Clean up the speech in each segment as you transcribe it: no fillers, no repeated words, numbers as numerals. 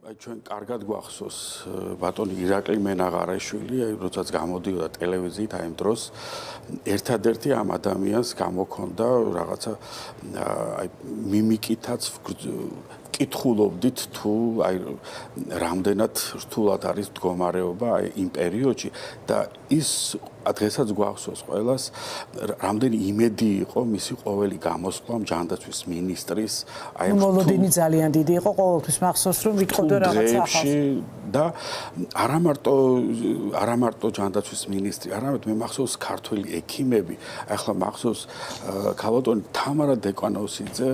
ჩვენ კარგად გვახსოვს ბატონი ირაკლი მენაღარაშვილი, როდესაც გამოდიოდა ტელევიზიით აი ამ დროს ერთადერთი ამ ადამიანს გამოქონდა რაღაცა აი მიმიკითაც კითხულობდით თუ აი რამდენად რთულად არის მდგომარეობა აი იმ პერიოდში და ის დღესაც გვახსოვს ყველას რამდენი იმედი იყო მისი ყოველი გამოსვლა ჯანდაცვის მინისტრის აი მოლოდინი ძალიან დიდი იყო ყოველთვის მახსოვს რომ ვიტყოდე რაღაცა ახალს და არა მარტო ჯანდაცვის მინისტრი არამედ მე მახსოვს ქართველი ექიმები ახლა მახსოვს ქალბატონი თამარა დეკვანოვსიძე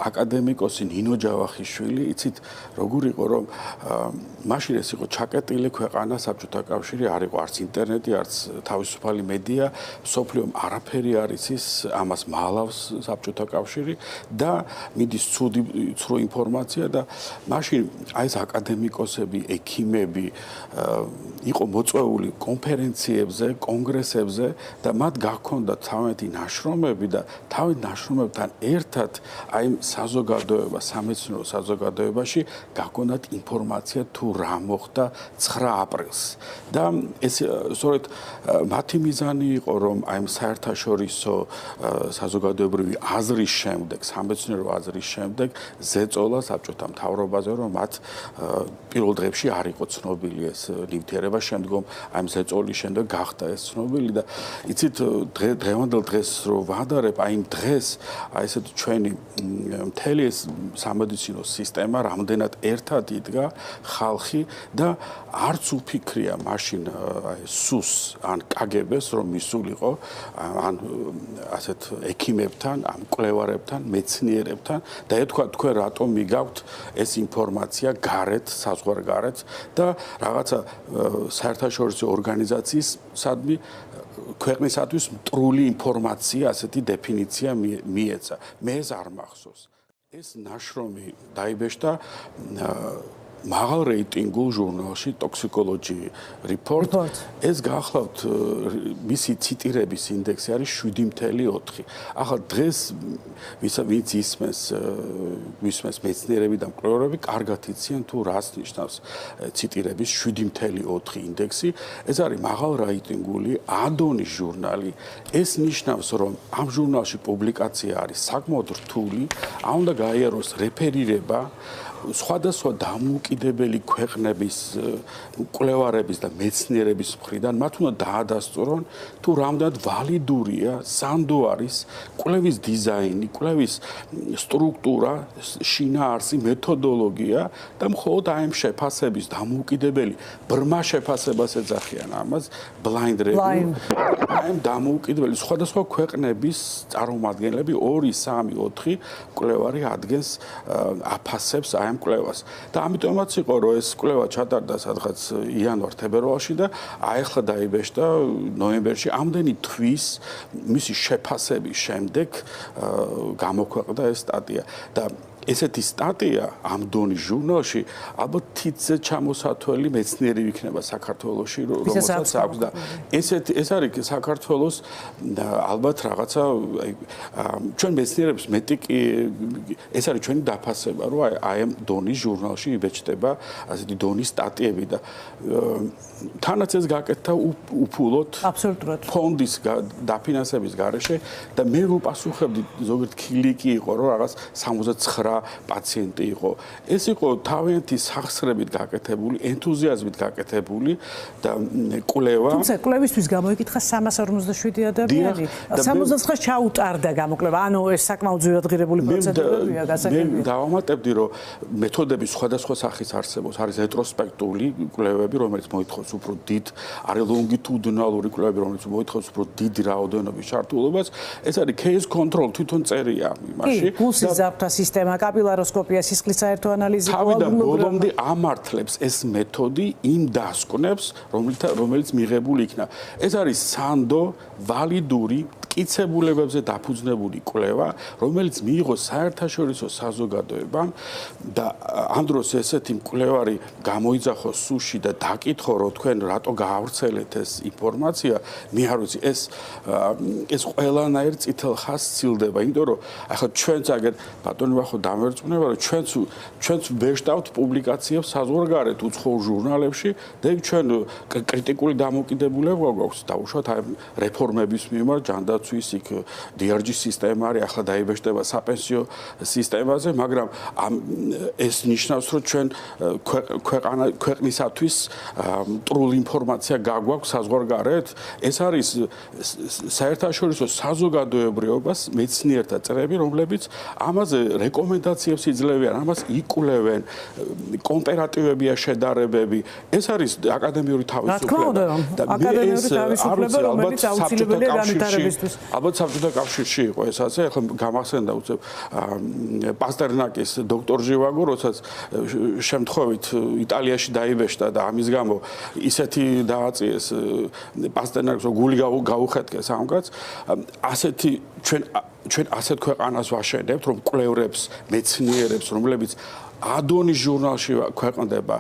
აკადემიკოსი ნინო ჯავახიშვილი იცით როგორ იყო რომ მაშინ ეს იყო ჩაკეტილი ქვეყანა საბჭოთა კავშირი არ იყო არც ინტერნეტი არც თავისუფალი მედია სოფლიომ არაფერი არ იცის ამას მალავს საბჭოთა კავშირი და მიდის ცუდ ინფორმაცია და მაშინ აი ეს აკადემიკოსები ექიმები იყო მოწვეული კონფერენციებზე კონგრესებზე და მათ გაქონდათ თავიანთი ნაშრომები და თავით ნაშრომებთან ერთად აი საზოგადოება სამეცნიერო საზოგადოებაში გაქონდათ ინფორმაცია თუ რა მოხდა 9 აპრილს და ეს სწორედ მათი მიზანი იყო რომ აი საერთაშორისო საზოგადოებრივი აზრის შემდეგ სამეცნიერო აზრის შემდეგ ზეწოლა საბჭოთა მთავრობაზე რომ მათ პირველ დღეებში არ იყო ცნობილი ეს ნივთიერება შემდგომ აი ზეწოლის შემდეგ გახდა ეს ცნობილი და იცით დღევანდელ დღეს რო ვადარებ აი იმ დღეს აი ესეთ ჩვენი მთელი ეს სამედიცინო სისტემა რამდენად ერთად იდგა ხალხი და არც უფიქრია მაშინ აი სუს ან კგბ-ს რომ მისულიყო ან ასეთ ექიმებთან, ამ მკვლევარებთან, მეცნიერებთან და ეთქვა თქვენ რატომ მიგაქვთ ეს ინფორმაცია გარეთ, საზღვარგარეთ და რაღაცა საერთაშორისო ორგანიზაციის სადმი ქვეყნისათვის მტრული ინფორმაცია ასეთი დეფინიცია მიეცა. მე ეს არ მახსოვს. ეს ნაშრომი დაიბეჭდა მაღალ რეიტინგულ ჟურნალში Toxicology Report. ეს გახლავთ მისი ციტირების ინდექსი არის 7.4. ახლა დღეს ვინც ისმენს მეცნიერები და მკვლევარები კარგად იციან თუ რას ნიშნავს ციტირების 7.4 ინდექსი. ეს არის მაღალ რეიტინგული ადონის ჟურნალი. ეს ნიშნავს რომ ამ ჟურნალში პუბლიკაცია არის საკმაოდ რთული, არ უნდა გაიაროს რეფერირება სხვადასხვა დამოუკიდებელი ქვეყნების მკვლევარების და მეცნიერების მხრიდან მათ უნდა დაადასტურონ თუ რამდენად ვალიდურია სანდო არის კვლევის დიზაინი, კვლევის სტრუქტურა, შინაარსი, მეთოდოლოგია და მხოლოდ აი ამ შეფასების დამოუკიდებელი ბრმა შეფასებას ეძახიან ამას blind review. აი ამ დამოუკიდებელი სხვადასხვა ქვეყნების წარმომადგენლები 2, 3, 4 მკვლევარი ადგენს აფასებს აი კვლევას და ამიტომაც იყო რომ ეს კვლევა ჩატარდა სადღაც იანვარ-თებერვალში და აი ახლა დაიბეჭდა ნოემბერში ამდენი თვის მისი შეფასების შემდეგ გამოქვეყნდა ეს სტატია და ესეთი სტატია ამ დონის ჟურნალში ალბათ თითზე ჩამოსათველი მეცნიერი იქნება საქართველოში რომელსაც აქვს და ეს არის საქართველოს ალბათ რაღაცა ჩვენ მეცნიერებს მეტი ეს არის ჩვენი დაფასება რომ აი ამ დონის ჟურნალში იბეჭდება ასეთი დონის სტატიები და თანაც ეს გაკეთდა უფულოდ აბსოლუტურად ფონდის დაფინანსების გარეშე და მე ვუპასუხებდი ზოგიერთ ქილიკი იყო რომ რაღაც 69 პაციენტი იყო. ეს იყო თავიანთი სახსრებით გაკეთებული, ენთუზიაზმით გაკეთებული და კვლევა. თუმცა კვლევისთვის გამოიკითხა 357 ადამიანი. 69-ს ჩაუტარდა გამოკვლევა. ანუ ეს საკმაოდ ძვირადღირებული პროცედურებია გასაგებია. მე დავამატებდი რომ მეთოდები სხვადასხვა სახის არსებობს. არის რეტროსპექტიული კვლევები, რომელიც მოითხოვს უფრო დიდ, არის ლონგიტუდინალური კვლევები, რომელიც მოითხოვს უფრო დიდი რაოდენობის ჩართულობას. ეს არის case control თვითონ წერია იმაში. პულსის ზარდთა სისტემა კაპილაროსკოპია, სისხლის საერთო ანალიზი, თავიდან ბოლომდე ამართლებს ეს მეთოდი იმ დასკვნებს, რომელიც მიღებული იქნა. ეს არის სანდო, ვალიდური, მტკიცებულებებზე დაფუძნებული კვლევა, რომელიც მიიღო საერთაშორისო საზოგადოებამ და ამ დროს ესეთი მკვლევარი გამოიძახო სუში და დაკითხო, რომ თქვენ რატო გაავრცელეთ ეს ინფორმაცია, მე არ ვიცი, ეს ყველანაირ წითელ ხაზს სცილდება, იმიტომ რომ ახლა ჩვენც აგერ ბატონი ვახო დამერწმუნება, რომ ჩვენც ვეშტავთ პუბლიკაციებს საზღვარგარეთ უცხოურ ჟურნალებში და იქ ჩვენ კრიტიკული დამოკიდებულება გვაქვს დაუშვათ აი რეფორმების მიმართ ჯანდაცვის იქ DRG სისტემა არის ახლა დაიბეჭდება საპენსიო სისტემაზე, მაგრამ ეს ნიშნავს, რომ ჩვენ ქვეყნისათვის მტრულ ინფორმაცია გაგვაქვს საზღვარგარეთ, ეს არის საერთაშორისო საზოგადოებრიობას მეცნიერთა წრეები, რომლებიც ამაზე რეკომენდაციებს იძლევიან, ამას იკვლევენ, კომპარატივებია შედარებები. ეს არის აკადემიური თავისუფლება. აკადემიური თავისუფლება, რომელიც აუცილებელია განვითარებისთვის. ალბათ საბჭოთა კავშირში იყო ეს ასე, ახლა გამახსენდა უცებ პასტერნაკის დოქტორ ჟივაგო, როდესაც შემთხვევით იტალიაში დაიბეჭდა და ამის გამო ისეთი დააწიეს პასტერნაკს, რომ გული გაუხეთკეს ამკაც, ასეთი ჩვენ ასეთ ქვეყანას ვაშენებთ, რომ კვლევრებს, მეცნიერებს, რომლებიც ადონის ჟურნალში ქვეყნდება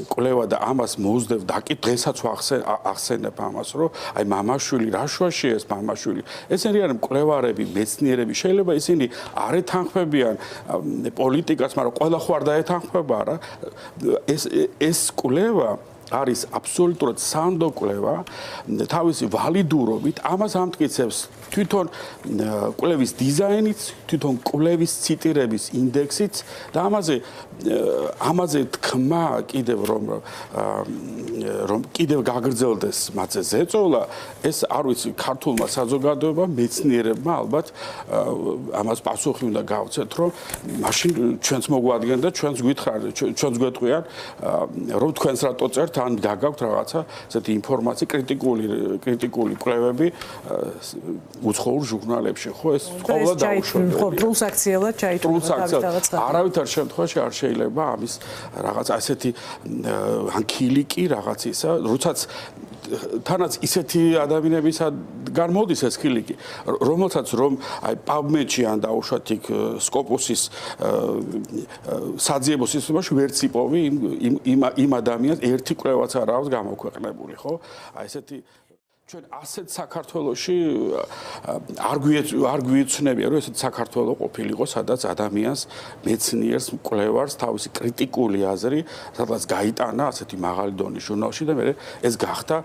კვლევა და ამას მოუძდებ დღესაც ახსენებ ამას, რომ აი მამაშვილი რა შუაში ეს მამაშვილი ესენი არის მკვლევარები, მეცნიერები, შეიძლება ისინი არ ეთანხმებიან პოლიტიკას, მაგრამ ყველა ხო არ დაეთანხმება რა ეს კვლევა არის აბსოლუტურად სანდო კვლევა თავისი ვალიდურობით ამას ამტკიცებს თვითონ კვლევის დიზაინიც, თვითონ კვლევის ციტირების ინდექსიც და ამაზე თქმა კიდევ რომ კიდევ გაგრძელდეს მათზე ზეწოლა, ეს არ ვიცი ქართულმა საზოგადოებამ, მეცნიერებმა ალბათ ამას პასუხი უნდა გავცეთ, რომ მაშინ ჩვენც მოგვადგენთ და ჩვენც გვეთყვიან, რომ თქვენს რატო წერთ ან გაგაქვთ რაღაცა ესეთი ინფორმაცია კრიტიკული კვლევები უცხოურ ჟურნალებში, ხო ეს ყოველდღე დაუშვებია. ხო, დროულს აქციელად ჩაითვალა. არავითარ შემთხვევაში არ შეიძლება ამის რაღაცა ესეთი ან ქილიკი რაღაც ისა, როდესაც თანაც ისეთი ადამიანებისგან მოდის ეს ქილიკი, რომელსაც რომ აი PubMed-ში ან დაუშვათ იქ Scopus-ის საძიებო სისტემაში ვერც იპოვი იმ ადამიანს ერთი კვლევაც არ აქვს გამოქვეყნებული, ხო? აი ესეთი ჩვენ ასეთ საქართველოში არ გვიეცნებია, რომ ესეთ საქართველო ყოფილიყო, სადაც ადამიანს, მეცნიერს, მკვლევარს თავისი კრიტიკული აზრი, სადაც გაიტანა ასეთი მაღალი დონის ჟურნალში და მე ეს გახდა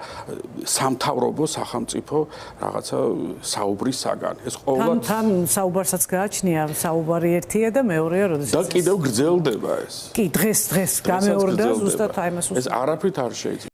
სამთავრობო სახელმწიფო რაღაცა საუბრის საგანი. ეს ყოველდღე თან საუბარსაც გააჩნია, საუბარი ერთია და მეორეა, როდესაც და კიდევ გრძელდება ეს. კი, დღეს გამეორდა ზუსტად აი მას ეს არაფრით არ შეიძლება